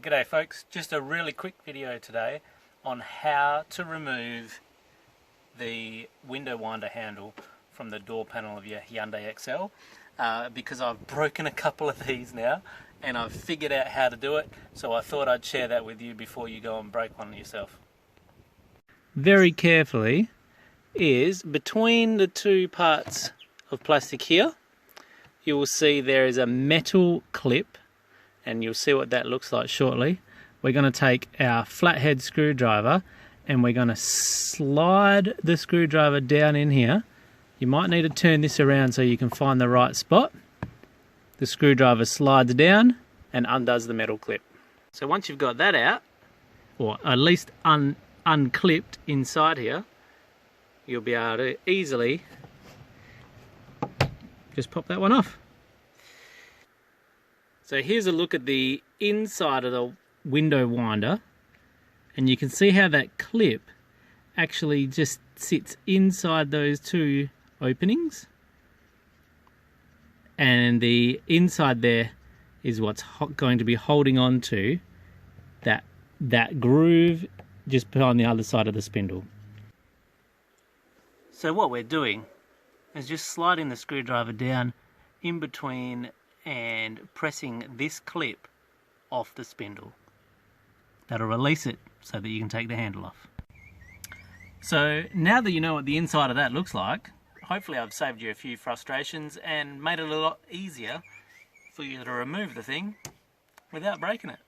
G'day folks, just a really quick video today on how to remove the window winder handle from the door panel of your Hyundai Excel because I've broken a couple of these now and I've figured out how to do it, so I thought I'd share that with you before you go and break one yourself. Very carefully is between the two parts of plastic here, you will see there is a metal clip, and you'll see what that looks like shortly. We're going to take our flathead screwdriver and we're going to slide the screwdriver down in here. You might need to turn this around so you can find the right spot. The screwdriver slides down and undoes the metal clip. So once you've got that out, or at least unclipped inside here, you'll be able to easily just pop that one off. So here's a look at the inside of the window winder, and you can see how that clip actually just sits inside those two openings, and the inside there is what's going to be holding on to that groove just behind the other side of the spindle. So what we're doing is just sliding the screwdriver down in between and pressing this clip off the spindle. That'll release it so that you can take the handle off. So now that you know what the inside of that looks like, hopefully I've saved you a few frustrations and made it a lot easier for you to remove the thing without breaking it.